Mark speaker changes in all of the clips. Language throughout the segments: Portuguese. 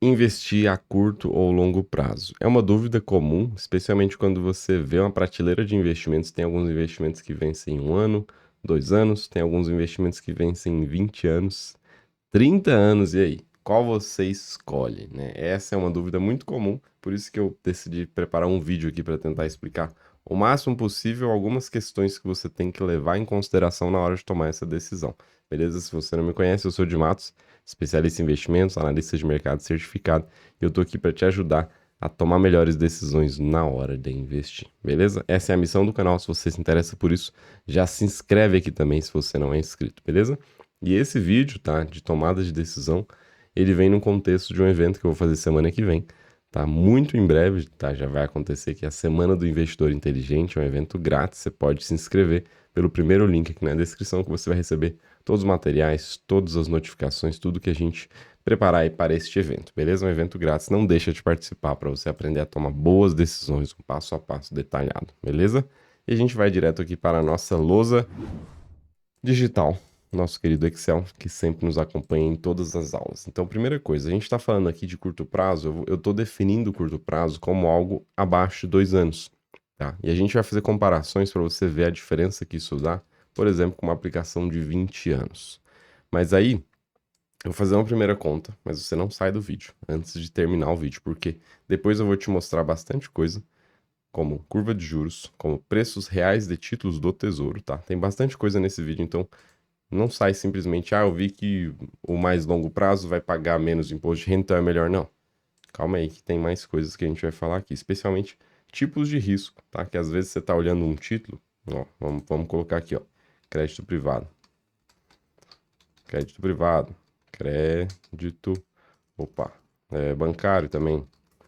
Speaker 1: Investir a curto ou longo prazo? É uma dúvida comum, especialmente quando você vê uma prateleira de investimentos. Tem alguns investimentos que vencem em 1 ano, 2 anos, tem alguns investimentos que vencem em 20 anos, 30 anos, e aí? Qual você escolhe, né? Essa é uma dúvida muito comum, por isso que eu decidi preparar um vídeo aqui para tentar explicar o máximo possível algumas questões que você tem que levar em consideração na hora de tomar essa decisão. Beleza? Se você não me conhece, eu sou o Di Matos, especialista em investimentos, analista de mercado certificado, e eu tô aqui para te ajudar a tomar melhores decisões na hora de investir, beleza? Essa é a missão do canal. Se você se interessa por isso, já se inscreve aqui também se você não é inscrito, beleza? E esse vídeo, tá, de tomada de decisão, ele vem no contexto de um evento que eu vou fazer semana que vem, tá? Muito em breve, tá? Já vai acontecer que é a Semana do Investidor Inteligente, é um evento grátis, você pode se inscrever pelo primeiro link aqui na descrição que você vai receber todos os materiais, todas as notificações, tudo que a gente preparar aí para este evento, beleza? Um evento grátis, não deixa de participar para você aprender a tomar boas decisões, um passo a passo detalhado, beleza? E a gente vai direto aqui para a nossa lousa digital, nosso querido Excel, que sempre nos acompanha em todas as aulas. Então, primeira coisa, a gente está falando aqui de curto prazo, eu estou definindo o curto prazo como algo abaixo de 2 anos, tá? E a gente vai fazer comparações para você ver a diferença que isso dá, por exemplo, com uma aplicação de 20 anos. Mas aí, eu vou fazer uma primeira conta, mas você não sai do vídeo antes de terminar o vídeo, porque depois eu vou te mostrar bastante coisa, como curva de juros, como preços reais de títulos do Tesouro, tá? Tem bastante coisa nesse vídeo, então não sai simplesmente, eu vi que o mais longo prazo vai pagar menos imposto de renda, então é melhor não. Calma aí que tem mais coisas que a gente vai falar aqui, especialmente tipos de risco, tá? Que às vezes você tá olhando um título, ó, vamos colocar aqui, ó, crédito privado. Crédito privado, crédito, opa, bancário também,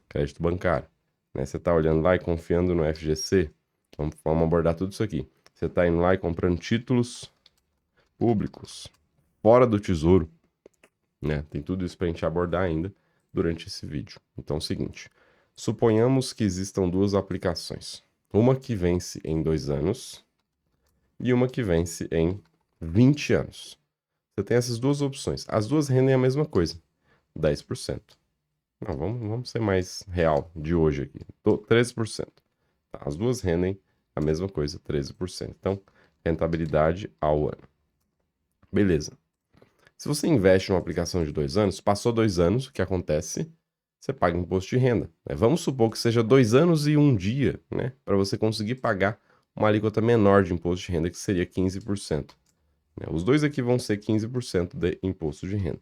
Speaker 1: crédito bancário, né? Você tá olhando lá e confiando no FGC, vamos abordar tudo isso aqui. Você tá indo lá e comprando títulos públicos, fora do tesouro, né? Tem tudo isso para a gente abordar ainda durante esse vídeo. Então é o seguinte, suponhamos que existam duas aplicações, uma que vence em 2 anos e uma que vence em 20 anos. Você tem essas duas opções, as duas rendem a mesma coisa, 10%. Não, vamos ser mais real de hoje aqui, 13%. Tá? As duas rendem a mesma coisa, 13%. Então, rentabilidade ao ano. Beleza. Se você investe numa aplicação de 2 anos, passou 2 anos, o que acontece? Você paga imposto de renda, né? Vamos supor que seja 2 anos e um dia, né? Para você conseguir pagar uma alíquota menor de imposto de renda, que seria 15%. Né? Os dois aqui vão ser 15% de imposto de renda.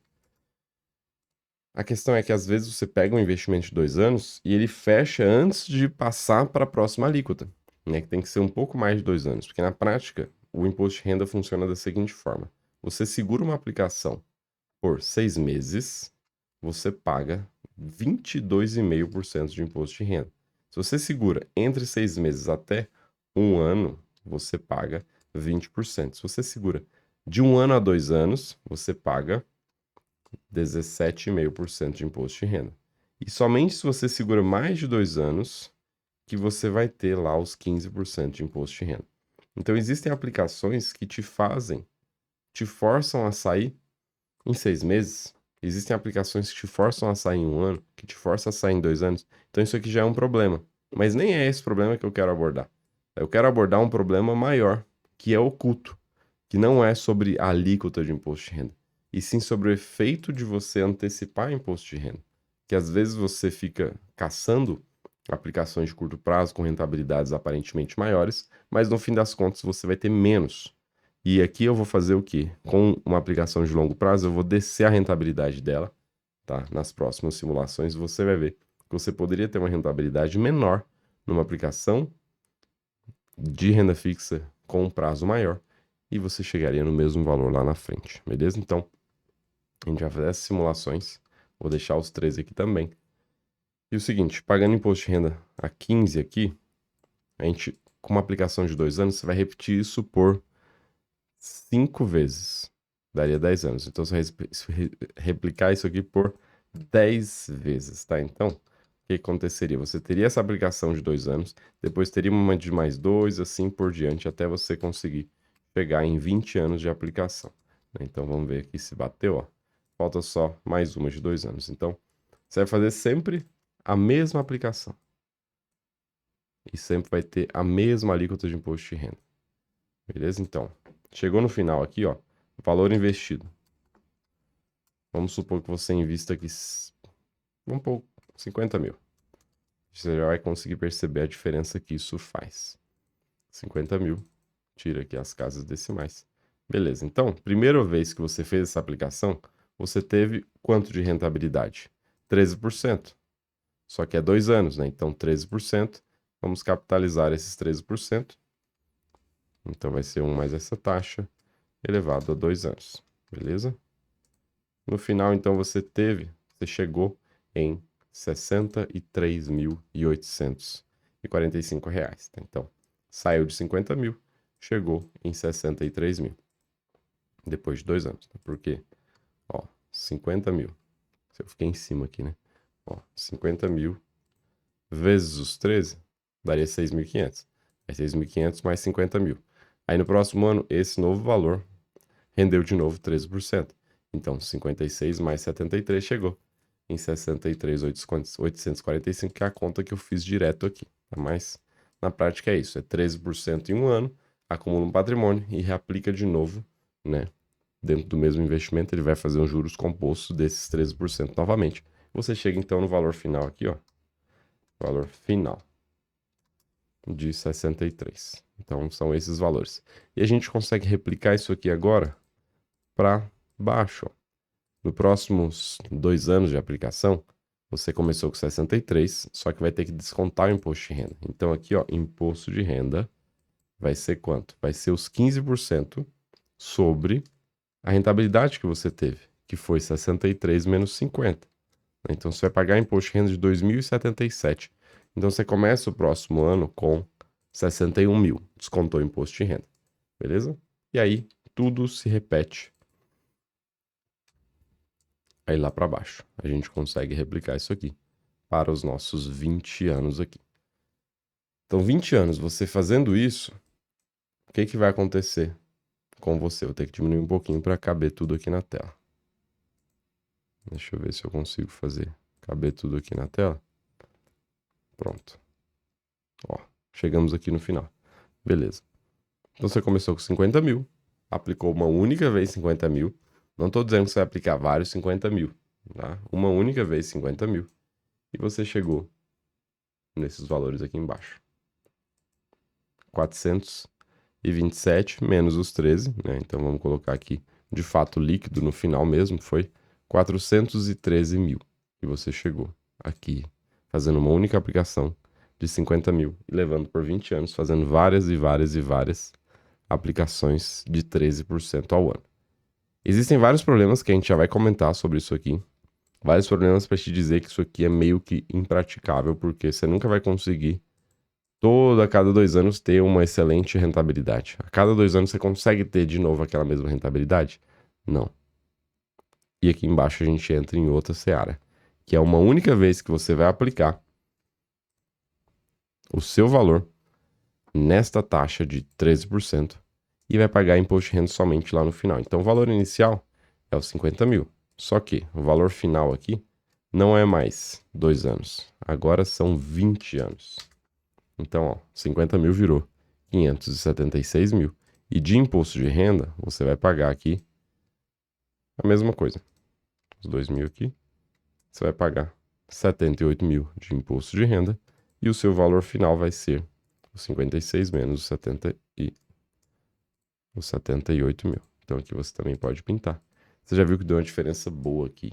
Speaker 1: A questão é que às vezes você pega um investimento de 2 anos e ele fecha antes de passar para a próxima alíquota, né? Que tem que ser um pouco mais de 2 anos, porque na prática o imposto de renda funciona da seguinte forma: você segura uma aplicação por 6 meses, você paga 22,5% de imposto de renda. Se você segura entre 6 meses até 1 ano, você paga 20%. Se você segura de 1 ano a 2 anos, você paga 17,5% de imposto de renda. E somente se você segura mais de 2 anos, que você vai ter lá os 15% de imposto de renda. Então, existem aplicações que te forçam a sair em 6 meses. Existem aplicações que te forçam a sair em 1 ano, que te forçam a sair em 2 anos. Então isso aqui já é um problema. Mas nem é esse problema que eu quero abordar. Eu quero abordar um problema maior, que é oculto, que não é sobre a alíquota de imposto de renda, e sim sobre o efeito de você antecipar imposto de renda. Que às vezes você fica caçando aplicações de curto prazo com rentabilidades aparentemente maiores, mas no fim das contas você vai ter menos. E aqui eu vou fazer o quê? Com uma aplicação de longo prazo, eu vou descer a rentabilidade dela, tá? Nas próximas simulações você vai ver que você poderia ter uma rentabilidade menor numa aplicação de renda fixa com um prazo maior e você chegaria no mesmo valor lá na frente, beleza? Então, a gente vai fazer essas simulações, vou deixar os 13 aqui também. E o seguinte, pagando imposto de renda a 15 aqui, a gente, com uma aplicação de 2 anos, você vai repetir isso por 5 vezes. Daria 10 anos. Então, se replicar isso aqui por 10 vezes, tá? Então, o que aconteceria? Você teria essa aplicação de 2 anos, depois teria uma de mais 2, assim por diante, até você conseguir pegar em 20 anos de aplicação. Então, vamos ver aqui se bateu, ó. Falta só mais uma de 2 anos. Então, Você vai fazer sempre a mesma aplicação. E sempre vai ter a mesma alíquota de imposto de renda. Beleza? Então, chegou no final aqui, ó, valor investido. Vamos supor que você invista aqui, vamos pôr 50 mil. Você já vai conseguir perceber a diferença que isso faz. 50 mil, tira aqui as casas decimais. Beleza, então, primeira vez que você fez essa aplicação, você teve quanto de rentabilidade? 13%. Só que é 2 anos, né? Então, 13%. Vamos capitalizar esses 13%. Então, vai ser 1 mais essa taxa elevado a 2 anos. Beleza? No final, então, você chegou em R$ 63.845 reais. Tá? Então, saiu de 50 mil, chegou em 63 mil. Depois de 2 anos. Tá? Por quê? Ó, 50 mil. Eu fiquei em cima aqui, né? Ó, 50 mil vezes os 13 daria 6.500. Aí 6.500 mais 50 mil. Aí no próximo ano, esse novo valor rendeu de novo 13%. Então, 56 mais 73 chegou em 63.845, que é a conta que eu fiz direto aqui. Tá? Mas, na prática é isso. É 13% em um ano, acumula um patrimônio e reaplica de novo, né? Dentro do mesmo investimento, ele vai fazer uns juros compostos desses 13% novamente. Você chega, então, no valor final aqui, ó. Valor final de 63. Então, são esses valores. E a gente consegue replicar isso aqui agora para baixo, ó. Nos próximos 2 anos de aplicação, você começou com 63, só que vai ter que descontar o imposto de renda. Então aqui, ó, imposto de renda vai ser quanto? Vai ser os 15% sobre a rentabilidade que você teve, que foi 63 menos 50. Então você vai pagar imposto de renda de 2.077. Então você começa o próximo ano com 61 mil, descontou o imposto de renda, beleza? E aí tudo se repete aí lá para baixo. A gente consegue replicar isso aqui para os nossos 20 anos aqui. Então, 20 anos, você fazendo isso, o que vai acontecer com você? Eu vou ter que diminuir um pouquinho para caber tudo aqui na tela. Deixa eu ver se eu consigo fazer caber tudo aqui na tela. Pronto. Ó, chegamos aqui no final. Beleza. Então, você começou com 50 mil, aplicou uma única vez 50 mil. Não estou dizendo que você vai aplicar vários 50 mil, tá? Uma única vez 50 mil. E você chegou nesses valores aqui embaixo. 427 menos os 13, né? Então vamos colocar aqui, de fato, líquido no final mesmo, foi 413 mil. E você chegou aqui fazendo uma única aplicação de 50 mil e levando por 20 anos, fazendo várias e várias e várias aplicações de 13% ao ano. Existem vários problemas que a gente já vai comentar sobre isso aqui. Vários problemas para te dizer que isso aqui é meio que impraticável, porque você nunca vai conseguir a cada 2 anos ter uma excelente rentabilidade. A cada 2 anos você consegue ter de novo aquela mesma rentabilidade? Não. E aqui embaixo a gente entra em outra seara, que é uma única vez que você vai aplicar o seu valor nesta taxa de 13% e vai pagar imposto de renda somente lá no final. Então o valor inicial é os 50 mil. Só que o valor final aqui não é mais 2 anos. Agora são 20 anos. Então, ó, 50 mil virou 576 mil. E de imposto de renda, você vai pagar aqui a mesma coisa. Os 2 mil aqui, você vai pagar 78 mil de imposto de renda. E o seu valor final vai ser os 56 menos os 78 mil. Então aqui você também pode pintar. Você já viu que deu uma diferença boa aqui.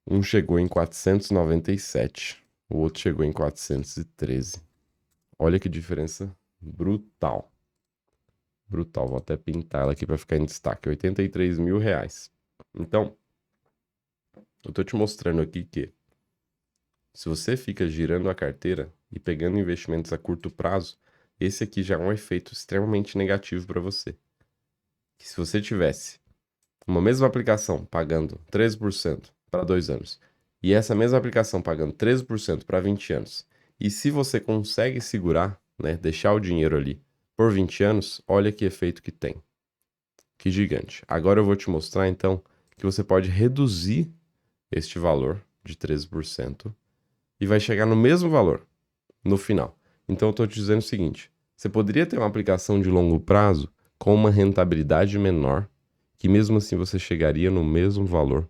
Speaker 1: Um chegou em 497, o outro chegou em 413. Olha que diferença brutal. Brutal, vou até pintar ela aqui para ficar em destaque. 83 mil reais. Então, eu tô te mostrando aqui que se você fica girando a carteira e pegando investimentos a curto prazo, esse aqui já é um efeito extremamente negativo para você. Que se você tivesse uma mesma aplicação pagando 13% para 2 anos e essa mesma aplicação pagando 13% para 20 anos, e se você consegue segurar, né, deixar o dinheiro ali por 20 anos, olha que efeito que tem. Que gigante. Agora eu vou te mostrar então que você pode reduzir este valor de 13% e vai chegar no mesmo valor no final. Então eu estou te dizendo o seguinte, você poderia ter uma aplicação de longo prazo com uma rentabilidade menor, que mesmo assim você chegaria no mesmo valor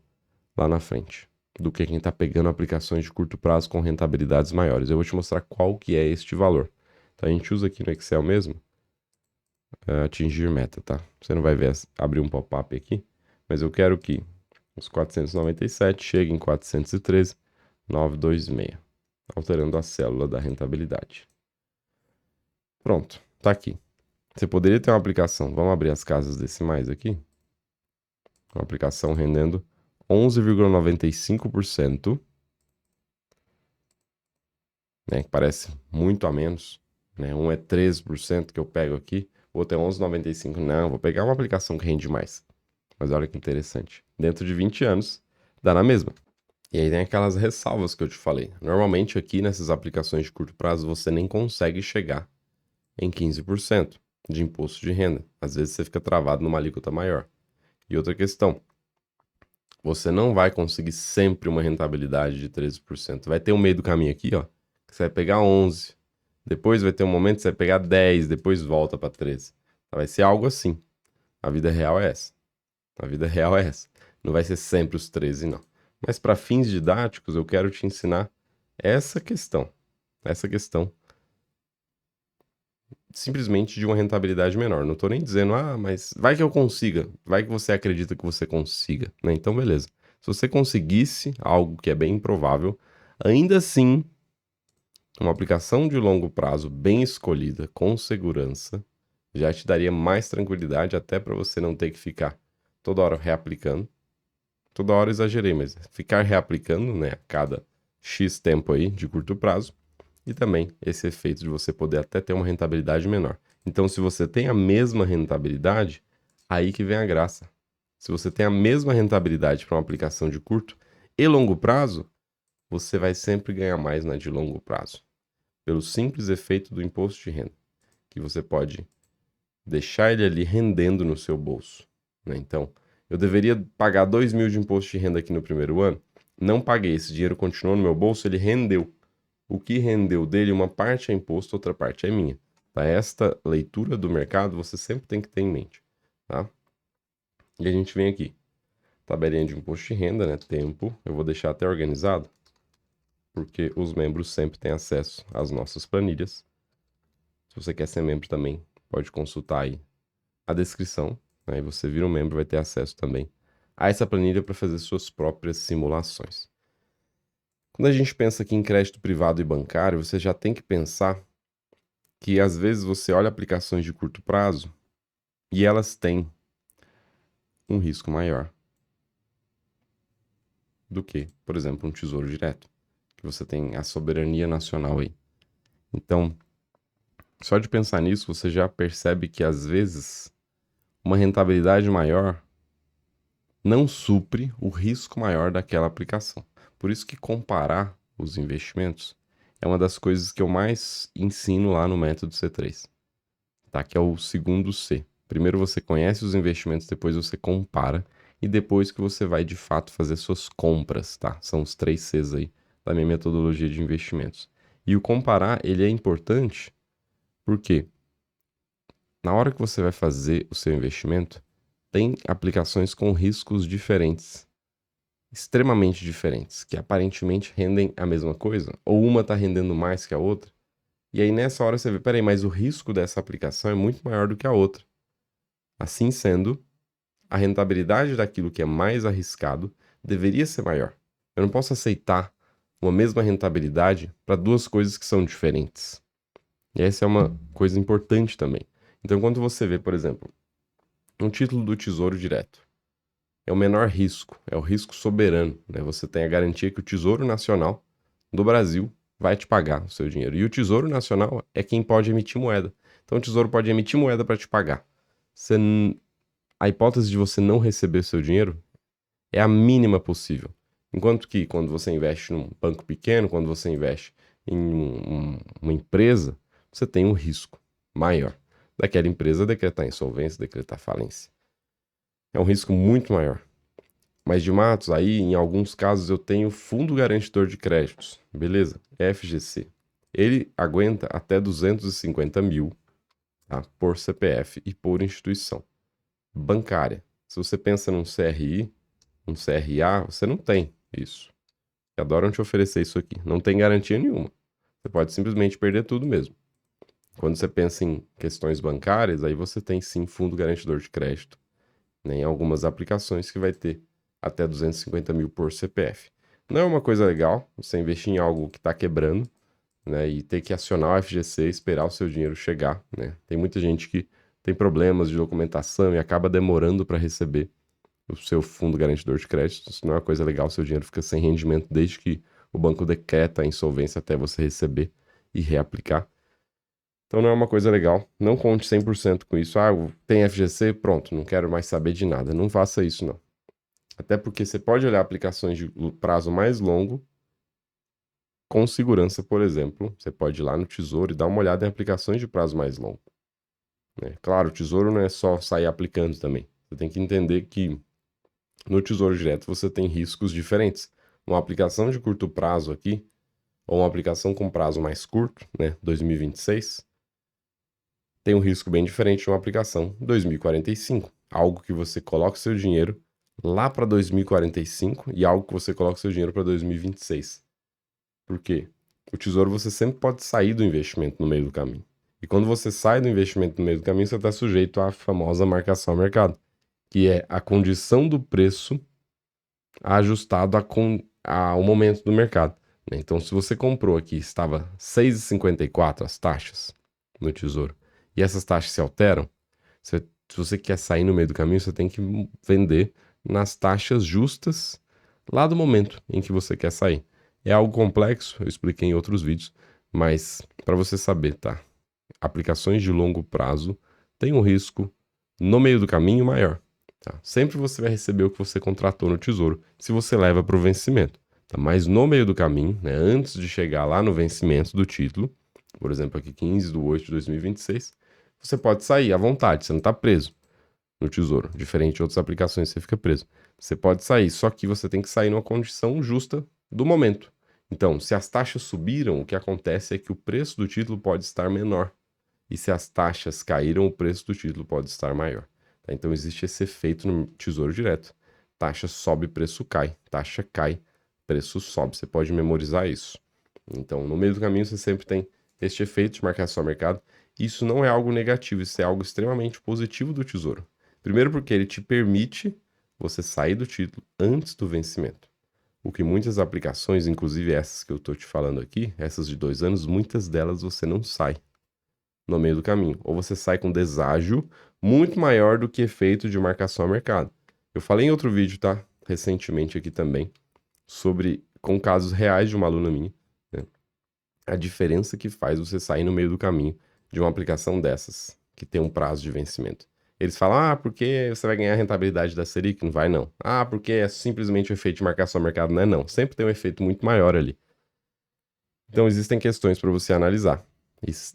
Speaker 1: lá na frente, do que quem está pegando aplicações de curto prazo com rentabilidades maiores. Eu vou te mostrar qual que é este valor. Então a gente usa aqui no Excel mesmo, atingir meta, tá? Você não vai ver abrir um pop-up aqui, mas eu quero que os 497 cheguem em 413,926, alterando a célula da rentabilidade. Pronto, tá aqui. Você poderia ter uma aplicação, vamos abrir as casas decimais aqui, uma aplicação rendendo 11,95%, né, que parece muito a menos, né? Um é 13% que eu pego aqui, o outro é 11,95%. Não, vou pegar uma aplicação que rende mais. Mas olha que interessante. Dentro de 20 anos, dá na mesma. E aí tem aquelas ressalvas que eu te falei. Normalmente aqui nessas aplicações de curto prazo você nem consegue chegar em 15% de imposto de renda. Às vezes você fica travado numa alíquota maior. E outra questão, você não vai conseguir sempre uma rentabilidade de 13%. Vai ter um meio do caminho aqui, ó, que você vai pegar 11, depois vai ter um momento que você vai pegar 10, depois volta para 13. Vai ser algo assim. A vida real é essa. A vida real é essa. Não vai ser sempre os 13, não. Mas para fins didáticos, eu quero te ensinar essa questão. Essa questão simplesmente de uma rentabilidade menor. Não estou nem dizendo, mas vai que eu consiga. Vai que você acredita que você consiga, né? Então, beleza. Se você conseguisse algo que é bem improvável, ainda assim, uma aplicação de longo prazo bem escolhida, com segurança, já te daria mais tranquilidade até para você não ter que ficar toda hora reaplicando. Toda hora exagerei, mas ficar reaplicando, né, a cada X tempo aí de curto prazo, e também esse efeito de você poder até ter uma rentabilidade menor. Então, se você tem a mesma rentabilidade, aí que vem a graça. Se você tem a mesma rentabilidade para uma aplicação de curto e longo prazo, você vai sempre ganhar mais na de longo prazo, pelo simples efeito do imposto de renda, que você pode deixar ele ali rendendo no seu bolso, né? Então, eu deveria pagar 2.000 de imposto de renda aqui no primeiro ano, não paguei, esse dinheiro continuou no meu bolso, ele rendeu. O que rendeu dele, uma parte é imposto, outra parte é minha. Tá? Esta leitura do mercado você sempre tem que ter em mente, tá? E a gente vem aqui, tabelinha de imposto de renda, né? Tempo, eu vou deixar até organizado, porque os membros sempre têm acesso às nossas planilhas. Se você quer ser membro também, pode consultar aí a descrição, aí você vira um membro, vai ter acesso também a essa planilha para fazer suas próprias simulações. Quando a gente pensa aqui em crédito privado e bancário, você já tem que pensar que às vezes você olha aplicações de curto prazo e elas têm um risco maior do que, por exemplo, um tesouro direto, que você tem a soberania nacional aí. Então, só de pensar nisso, você já percebe que às vezes uma rentabilidade maior não supre o risco maior daquela aplicação. Por isso que comparar os investimentos é uma das coisas que eu mais ensino lá no método C3, tá? Que é o segundo C. Primeiro você conhece os investimentos, depois você compara e depois que você vai de fato fazer suas compras, tá? São os 3 Cs aí da minha metodologia de investimentos. E o comparar, ele é importante porque na hora que você vai fazer o seu investimento, tem aplicações com riscos diferentes, extremamente diferentes, que aparentemente rendem a mesma coisa, ou uma está rendendo mais que a outra. E aí nessa hora você vê, peraí, mas o risco dessa aplicação é muito maior do que a outra. Assim sendo, a rentabilidade daquilo que é mais arriscado deveria ser maior. Eu não posso aceitar uma mesma rentabilidade para duas coisas que são diferentes. E essa é uma coisa importante também. Então, quando você vê, por exemplo, um título do Tesouro Direto, é o menor risco, é o risco soberano, né? Você tem a garantia que o Tesouro Nacional do Brasil vai te pagar o seu dinheiro. E o Tesouro Nacional é quem pode emitir moeda. Então, o Tesouro pode emitir moeda para te pagar. Você A hipótese de você não receber seu dinheiro é a mínima possível. Enquanto que quando você investe num banco pequeno, quando você investe em uma empresa, você tem um risco maior daquela empresa decretar insolvência, decretar falência. É um risco muito maior. Mas de Matos, aí em alguns casos eu tenho Fundo Garantidor de Créditos, beleza? FGC. Ele aguenta até 250 mil, tá? Por CPF e por instituição bancária. Se você pensa num CRI, um CRA, você não tem isso. Adoram te oferecer isso aqui. Não tem garantia nenhuma. Você pode simplesmente perder tudo mesmo. Quando você pensa em questões bancárias, aí você tem sim fundo garantidor de crédito, né, em algumas aplicações que vai ter até 250 mil por CPF. Não é uma coisa legal você investir em algo que está quebrando, né, e ter que acionar o FGC e esperar o seu dinheiro chegar, né? Tem muita gente que tem problemas de documentação e acaba demorando para receber o seu fundo garantidor de crédito. Isso não é uma coisa legal, seu dinheiro fica sem rendimento desde que o banco decreta a insolvência até você receber e reaplicar. Então não é uma coisa legal. Não conte 100% com isso. Ah, tem FGC, pronto, não quero mais saber de nada. Não faça isso, não. Até porque você pode olhar aplicações de prazo mais longo com segurança, por exemplo. Você pode ir lá no Tesouro e dar uma olhada em aplicações de prazo mais longo, né? Claro, o Tesouro não é só sair aplicando também. Você tem que entender que no Tesouro Direto você tem riscos diferentes. Uma aplicação de curto prazo aqui, ou uma aplicação com prazo mais curto, né, 2026, tem um risco bem diferente de uma aplicação 2045. Algo que você coloca o seu dinheiro lá para 2045 e algo que você coloca o seu dinheiro para 2026. Por quê? O Tesouro você sempre pode sair do investimento no meio do caminho. E quando você sai do investimento no meio do caminho, você está sujeito à famosa marcação ao mercado, que é a condição do preço ajustado ao momento do mercado, né? Então, se você comprou aqui, estava 6,54 as taxas no Tesouro, e essas taxas se alteram, se você quer sair no meio do caminho, você tem que vender nas taxas justas lá do momento em que você quer sair. É algo complexo, eu expliquei em outros vídeos, mas para você saber, tá? Aplicações de longo prazo têm um risco no meio do caminho maior. Tá? Sempre você vai receber o que você contratou no Tesouro, se você leva para o vencimento. Tá? Mas no meio do caminho, né, antes de chegar lá no vencimento do título, por exemplo, aqui 15/8/2026, você pode sair à vontade, você não está preso no Tesouro. Diferente de outras aplicações, você fica preso. Você pode sair, só que você tem que sair numa condição justa do momento. Então, se as taxas subiram, o que acontece é que o preço do título pode estar menor. E se as taxas caíram, o preço do título pode estar maior. Tá? Então existe esse efeito no Tesouro Direto. Taxa sobe, preço cai. Taxa cai, preço sobe. Você pode memorizar isso. Então, no meio do caminho, você sempre tem este efeito de marcação ao mercado. Isso não é algo negativo, isso é algo extremamente positivo do Tesouro. Primeiro porque ele te permite você sair do título antes do vencimento. O que muitas aplicações, inclusive essas que eu estou te falando aqui, essas de 2 anos, muitas delas você não sai no meio do caminho. Ou você sai com deságio muito maior do que efeito de marcação a mercado. Eu falei em outro vídeo, tá? Recentemente aqui também, com casos reais de uma aluna minha, né? A diferença que faz você sair no meio do caminho de uma aplicação dessas, que tem um prazo de vencimento. Eles falam, ah, porque você vai ganhar a rentabilidade da Selic? Não vai, não. Ah, porque é simplesmente o efeito de marcação a mercado? Não é, não. Sempre tem um efeito muito maior ali. Então, existem questões para você analisar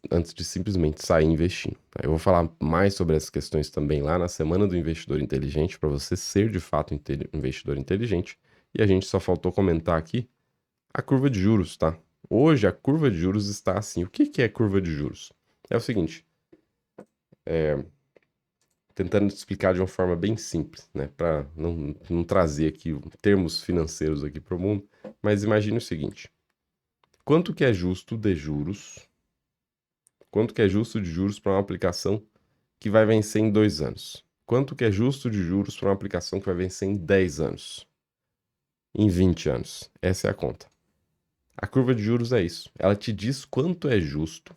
Speaker 1: antes de simplesmente sair investindo. Eu vou falar mais sobre essas questões também lá na Semana do Investidor Inteligente, para você ser de fato investidor inteligente. E a gente só faltou comentar aqui a curva de juros, tá? Hoje a curva de juros está assim. O que é curva de juros? É o seguinte, tentando explicar de uma forma bem simples, né? Para não trazer aqui termos financeiros aqui para o mundo, mas imagine o seguinte. Quanto que é justo de juros? Quanto que é justo de juros para uma aplicação que vai vencer em 2 anos? Quanto que é justo de juros para uma aplicação que vai vencer em 10 anos? Em 20 anos? Essa é a conta. A curva de juros é isso. Ela te diz quanto é justo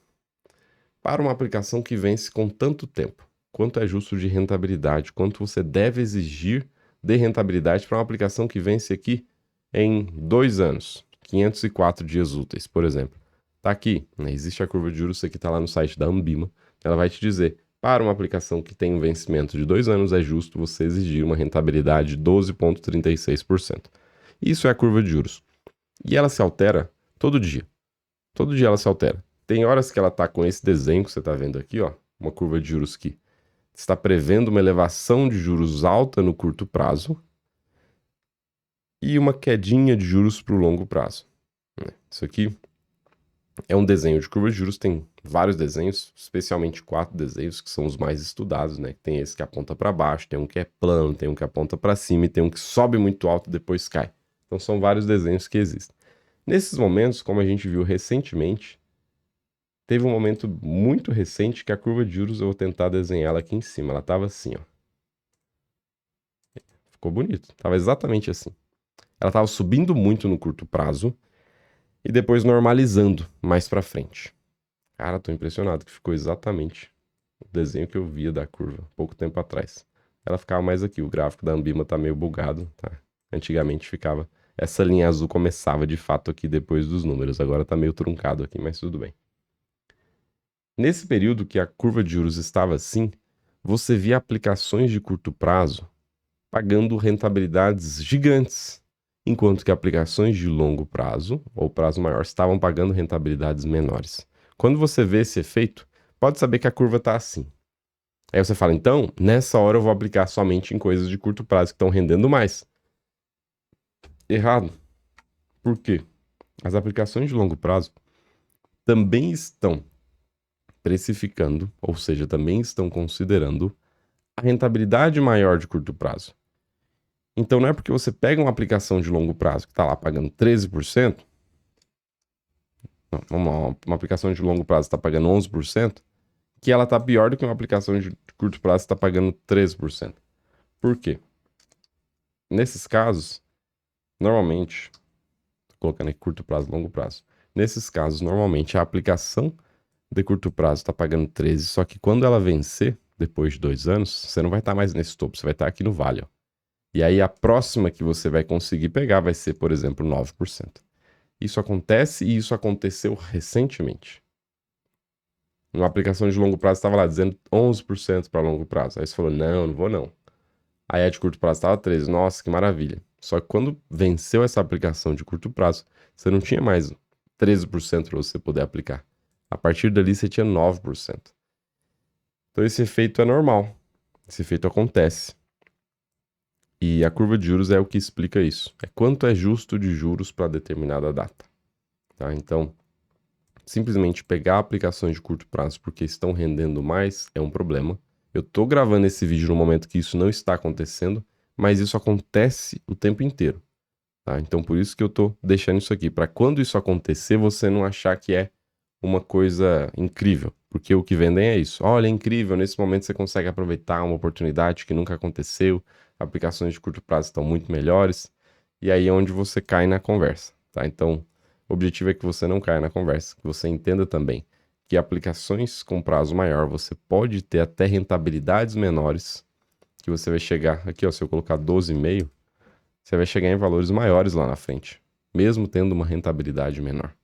Speaker 1: para uma aplicação que vence com tanto tempo. Quanto é justo de rentabilidade, quanto você deve exigir de rentabilidade para uma aplicação que vence aqui em 2 anos, 504 dias úteis, por exemplo. Tá aqui, né? Existe a curva de juros, isso aqui está lá no site da Ambima. Ela vai te dizer, para uma aplicação que tem um vencimento de 2 anos, é justo você exigir uma rentabilidade de 12,36%. Isso é a curva de juros. E ela se altera todo dia. Todo dia ela se altera. Tem horas que ela está com esse desenho que você está vendo aqui, ó, uma curva de juros que está prevendo uma elevação de juros alta no curto prazo. e uma quedinha de juros para o longo prazo, né? Isso aqui é um desenho de curva de juros, tem vários desenhos, especialmente 4 desenhos que são os mais estudados, né? Tem esse que aponta para baixo, tem um que é plano, tem um que aponta para cima e tem um que sobe muito alto e depois cai. Então são vários desenhos que existem. Nesses momentos, como a gente viu recentemente, teve um momento muito recente que a curva de juros, eu vou tentar desenhar ela aqui em cima, ela estava assim, ó. Ficou bonito, estava exatamente assim. Ela estava subindo muito no curto prazo e depois normalizando mais para frente. Cara, tô impressionado que ficou exatamente o desenho que eu via da curva pouco tempo atrás. Ela ficava mais aqui, o gráfico da Ambima tá meio bugado, tá? Antigamente ficava, essa linha azul começava de fato aqui depois dos números, agora tá meio truncado aqui, mas tudo bem. Nesse período que a curva de juros estava assim, você via aplicações de curto prazo pagando rentabilidades gigantes, enquanto que aplicações de longo prazo ou prazo maior estavam pagando rentabilidades menores. Quando você vê esse efeito, pode saber que a curva está assim. Aí você fala, então, nessa hora eu vou aplicar somente em coisas de curto prazo que estão rendendo mais. Errado. Por quê? As aplicações de longo prazo também estão precificando, ou seja, também estão considerando a rentabilidade maior de curto prazo. Então não é porque você pega uma aplicação de longo prazo que está lá pagando 13%, uma aplicação de longo prazo está pagando 11%, que ela está pior do que uma aplicação de curto prazo que está pagando 13%. Por quê? Nesses casos, normalmente, tô colocando aqui curto prazo e longo prazo. Nesses casos, normalmente a aplicação de curto prazo está pagando 13, só que quando ela vencer, depois de 2 anos, você não vai estar mais nesse topo, você vai estar aqui no vale, ó. E aí a próxima que você vai conseguir pegar vai ser, por exemplo, 9%. Isso acontece e isso aconteceu recentemente. Uma aplicação de longo prazo estava lá dizendo 11% para longo prazo. Aí você falou, não, não vou não. Aí a de curto prazo estava 13%. Nossa, que maravilha. Só que quando venceu essa aplicação de curto prazo, você não tinha mais 13% para você poder aplicar. A partir dali você tinha 9%. Então esse efeito é normal. Esse efeito acontece. E a curva de juros é o que explica isso. É quanto é justo de juros para determinada data. Tá? Então, simplesmente pegar aplicações de curto prazo porque estão rendendo mais é um problema. Eu tô gravando esse vídeo no momento que isso não está acontecendo, mas isso acontece o tempo inteiro. Tá? Então, por isso que eu tô deixando isso aqui, para quando isso acontecer, você não achar que é uma coisa incrível, porque o que vendem é isso. Olha, é incrível, nesse momento você consegue aproveitar uma oportunidade que nunca aconteceu, aplicações de curto prazo estão muito melhores, e aí é onde você cai na conversa, tá? Então, o objetivo é que você não caia na conversa, que você entenda também que aplicações com prazo maior você pode ter até rentabilidades menores, que você vai chegar, aqui ó, se eu colocar 12,5, você vai chegar em valores maiores lá na frente, mesmo tendo uma rentabilidade menor.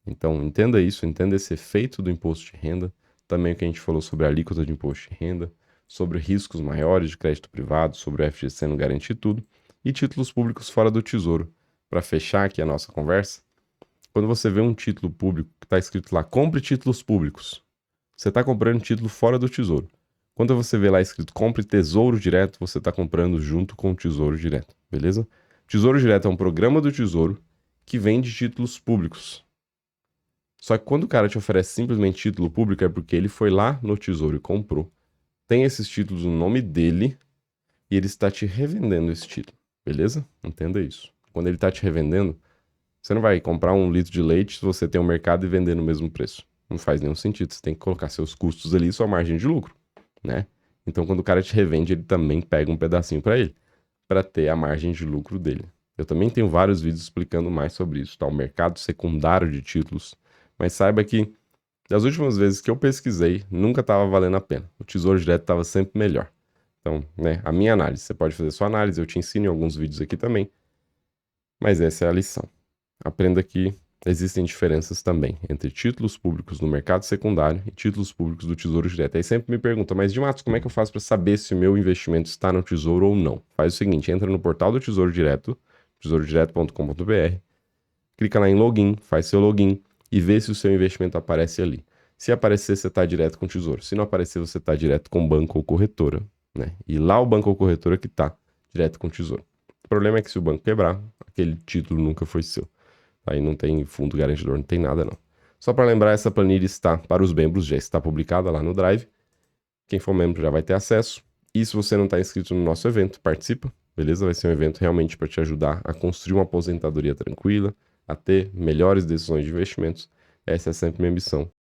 Speaker 1: Então, entenda isso, entenda esse efeito do imposto de renda, também o que a gente falou sobre a alíquota de imposto de renda, sobre riscos maiores de crédito privado, sobre o FGC não garantir tudo, e títulos públicos fora do Tesouro. Para fechar aqui a nossa conversa, quando você vê um título público que está escrito lá, compre títulos públicos, você está comprando título fora do Tesouro. Quando você vê lá escrito compre Tesouro Direto, você está comprando junto com o Tesouro Direto, beleza? Tesouro Direto é um programa do Tesouro que vende títulos públicos. Só que quando o cara te oferece simplesmente título público é porque ele foi lá no Tesouro e comprou. Tem esses títulos no nome dele e ele está te revendendo esse título, beleza? Entenda isso. Quando ele está te revendendo, você não vai comprar 1 litro de leite se você tem um mercado e vender no mesmo preço. Não faz nenhum sentido. Você tem que colocar seus custos ali e sua margem de lucro, né? Então quando o cara te revende, ele também pega um pedacinho para ele, para ter a margem de lucro dele. Eu também tenho vários vídeos explicando mais sobre isso, tá? O mercado secundário de títulos. Mas saiba que das últimas vezes que eu pesquisei, nunca estava valendo a pena. O Tesouro Direto estava sempre melhor. Então, né, a minha análise. Você pode fazer sua análise, eu te ensino em alguns vídeos aqui também. Mas essa é a lição. Aprenda que existem diferenças também entre títulos públicos no mercado secundário e títulos públicos do Tesouro Direto. Aí sempre me pergunta, mas Matos, como é que eu faço para saber se o meu investimento está no Tesouro ou não? Faz o seguinte, entra no portal do Tesouro Direto, tesourodireto.com.br, clica lá em login, faz seu login e vê se o seu investimento aparece ali. Se aparecer, você está direto com o Tesouro. Se não aparecer, você está direto com o banco ou corretora, né? E lá o banco ou corretora que está direto com o Tesouro. problema é que se o banco quebrar, aquele título nunca foi seu. Aí não tem fundo garantidor, não tem nada não. Só para lembrar, essa planilha está para os membros, já está publicada lá no Drive. Quem for membro já vai ter acesso. E se você não está inscrito no nosso evento, participa, beleza? Vai ser um evento realmente para te ajudar a construir uma aposentadoria tranquila, a ter melhores decisões de investimentos. Essa é sempre minha missão.